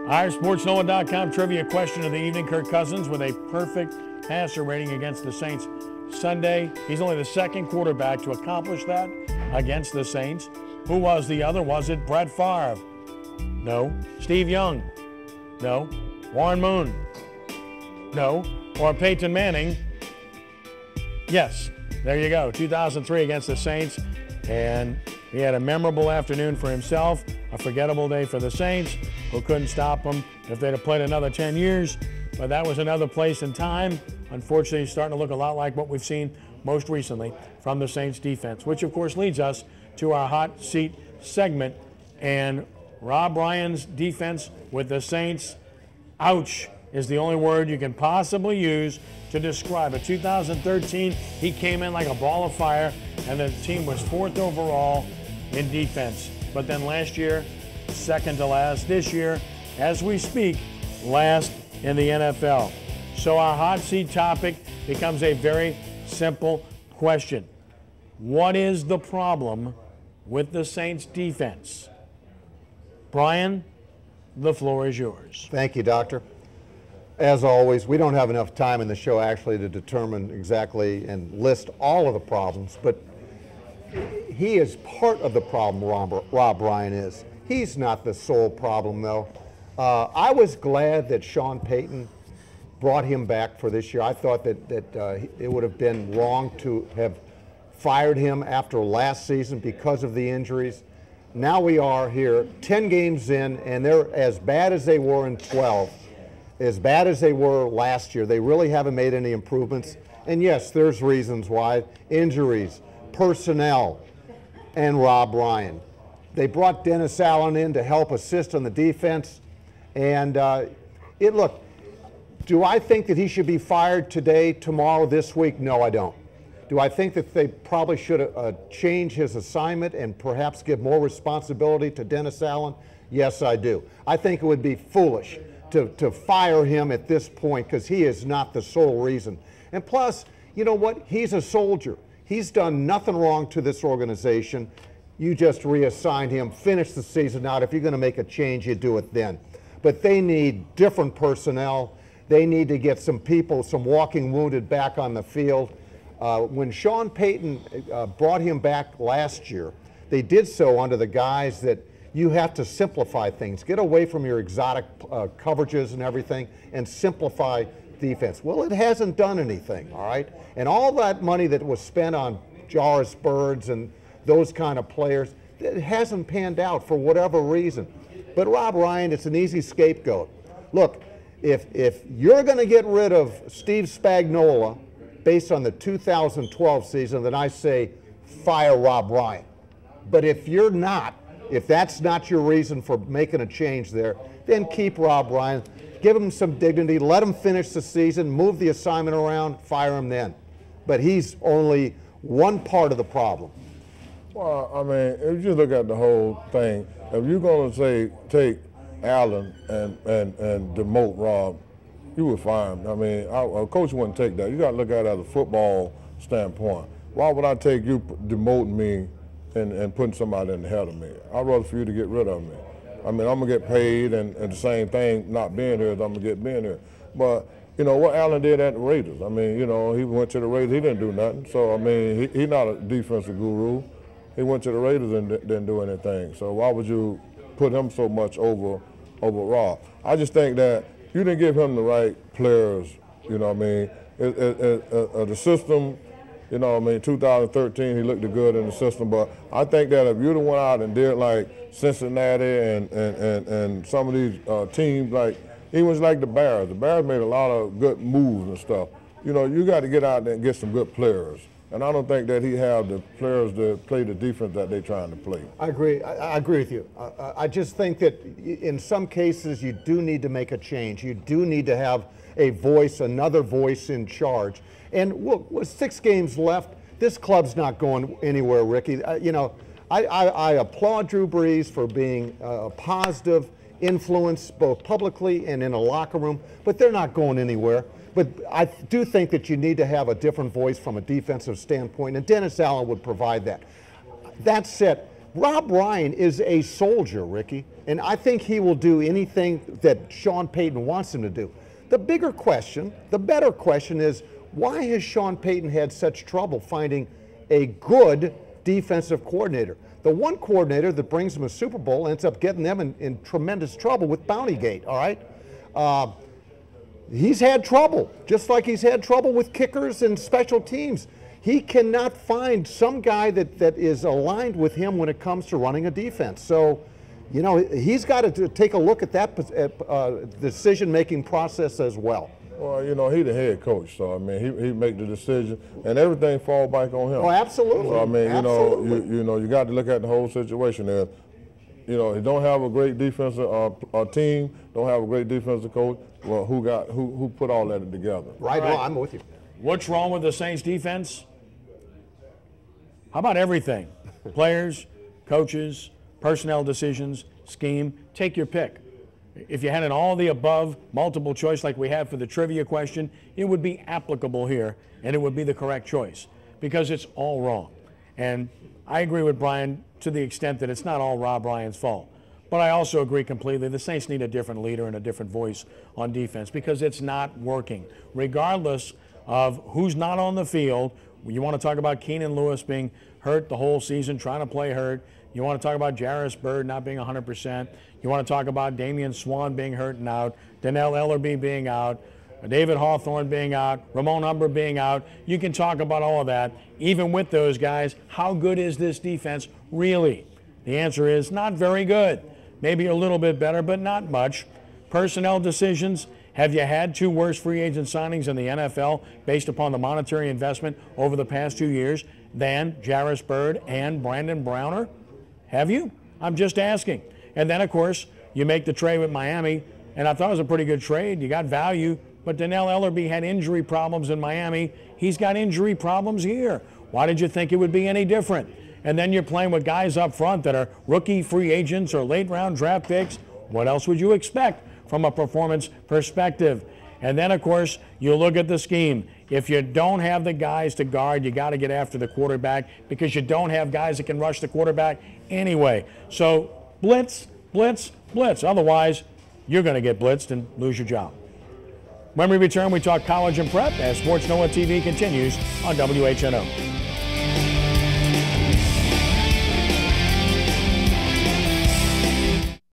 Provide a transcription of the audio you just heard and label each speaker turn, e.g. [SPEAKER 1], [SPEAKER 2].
[SPEAKER 1] Our sportsNOLA.com trivia question of the evening. Kirk Cousins with a perfect passer rating against the Saints Sunday. He's only the second quarterback to accomplish that against the Saints. Who was the other? Was it Brett Favre? No. Steve Young? No. Warren Moon? No. Or Peyton Manning? Yes. There you go. 2003 against the Saints. And he had a memorable afternoon for himself, a forgettable day for the Saints, who couldn't stop him if they'd have played another 10 years. But that was another place and time. Unfortunately, it's starting to look a lot like what we've seen most recently from the Saints defense, which of course leads us to our hot seat segment. And Rob Ryan's defense with the Saints, ouch, is the only word you can possibly use to describe it. 2013, he came in like a ball of fire, and the team was 4th overall in defense. But then last year, 2nd to last. This year, as we speak, last in the NFL. So our hot seat topic becomes a very simple question. What is the problem with the Saints defense? Brian, the floor is yours.
[SPEAKER 2] Thank you, Doctor. As always, we don't have enough time in the show actually to determine exactly and list all of the problems, but he is part of the problem, Rob Ryan is. He's not the sole problem, though. I was glad that Sean Payton brought him back for this year. I thought that it would have been wrong to have fired him after last season because of the injuries. Now we are here 10 games in, and they're as bad as they were in 12. As bad as they were last year. They really haven't made any improvements. And yes, there's reasons why. Injuries, personnel, and Rob Ryan. They brought Dennis Allen in to help assist on the defense. And look, do I think that he should be fired today, tomorrow, this week? No, I don't. Do I think that they probably should change his assignment and perhaps give more responsibility to Dennis Allen? Yes, I do. I think it would be foolish to fire him at this point because he is not the sole reason. And plus, you know what? He's a soldier. He's done nothing wrong to this organization. You just reassign him, finish the season out. If you're going to make a change, you do it then. But they need different personnel. They need to get some people, some walking wounded back on the field. When Sean Payton brought him back last year, they did so under the guise that you have to simplify things. Get away from your exotic coverages and everything and simplify defense. Well, it hasn't done anything, all right? And all that money that was spent on Jarvis Birds and those kind of players, it hasn't panned out for whatever reason. But Rob Ryan, it's an easy scapegoat. Look, if you're going to get rid of Steve Spagnuolo based on the 2012 season, then I say fire Rob Ryan. But if you're not, if that's not your reason for making a change there, then keep Rob Ryan, give him some dignity, let him finish the season, move the assignment around, fire him then. But he's only one part of the problem.
[SPEAKER 3] Well, I mean, if you look at the whole thing, if you're going to say take Allen and demote Rob, you would fire him. I mean, a coach wouldn't take that. You got to look at it as a football standpoint. Why would I take you demoting me and putting somebody in the head of me? I'd rather for you to get rid of me. I mean, I'm going to get paid, and the same thing, not being here, is I'm going to get being here. But, you know, what Allen did at the Raiders, I mean, you know, he went to the Raiders, he didn't do nothing. So, I mean, he's not a defensive guru. He went to the Raiders and didn't do anything. So why would you put him so much over Rob? I just think that you didn't give him the right players, you know what I mean? The system, you know what I mean, 2013, he looked good in the system, but I think that if you'd have went out and did like Cincinnati and some of these teams, like, he was like the Bears. The Bears made a lot of good moves and stuff. You know, you got to get out there and get some good players. And I don't think that he have the players to play the defense that they're trying to play.
[SPEAKER 2] I agree. I agree with you. I just think that in some cases you do need to make a change. You do need to have a voice, another voice in charge. And look, with 6 games left, this club's not going anywhere, Ricky. You know, I applaud Drew Brees for being a positive influence both publicly and in a locker room, but they're not going anywhere. But I do think that you need to have a different voice from a defensive standpoint, and Dennis Allen would provide that. That said, Rob Ryan is a soldier, Ricky, and I think he will do anything that Sean Payton wants him to do. The better question is, why has Sean Payton had such trouble finding a good defensive coordinator? The one coordinator that brings them a Super Bowl ends up getting them in tremendous trouble with Bountygate, all right? He's had trouble, just like he's had trouble with kickers and special teams. He cannot find some guy that is aligned with him when it comes to running a defense. So, you know, he's got to take a look at that decision-making process as well.
[SPEAKER 3] Well, you know, he's the head coach, so I mean, he make the decision, and everything fall back on him.
[SPEAKER 2] Oh, absolutely.
[SPEAKER 3] So I mean,
[SPEAKER 2] absolutely.
[SPEAKER 3] you know, you got to look at the whole situation there. You know, he don't have a great defensive team, don't have a great defensive coach. Well, who put all that together?
[SPEAKER 2] Right. No, I'm with you.
[SPEAKER 1] What's wrong with the Saints defense? How about everything? Players, coaches, personnel decisions, scheme, take your pick. If you had an all the above multiple choice like we have for the trivia question, it would be applicable here and it would be the correct choice because it's all wrong. And I agree with Brian to the extent that it's not all Rob Ryan's fault. But I also agree completely the Saints need a different leader and a different voice on defense because it's not working. Regardless of who's not on the field, you want to talk about Keenan Lewis being hurt the whole season, trying to play hurt. You want to talk about Jarris Byrd not being 100%. You want to talk about Damian Swann being hurt and out, Donnell Ellerbe being out, David Hawthorne being out, Ramon Humber being out. You can talk about all of that. Even with those guys, how good is this defense really? The answer is not very good. Maybe a little bit better, but not much. Personnel decisions. Have you had two worst free agent signings in the NFL based upon the monetary investment over the past 2 years than Jarris Byrd and Brandon Browner? Have you? I'm just asking. And then, of course, you make the trade with Miami, and I thought it was a pretty good trade. You got value, but Donnell Ellerbe had injury problems in Miami. He's got injury problems here. Why did you think it would be any different? And then you're playing with guys up front that are rookie free agents or late-round draft picks. What else would you expect from a performance perspective? And then, of course, you look at the scheme. If you don't have the guys to guard, you got to get after the quarterback because you don't have guys that can rush the quarterback anyway. So blitz, blitz, blitz. Otherwise, you're going to get blitzed and lose your job. When we return, we talk college and prep as Sports NOLA TV continues on WHNO.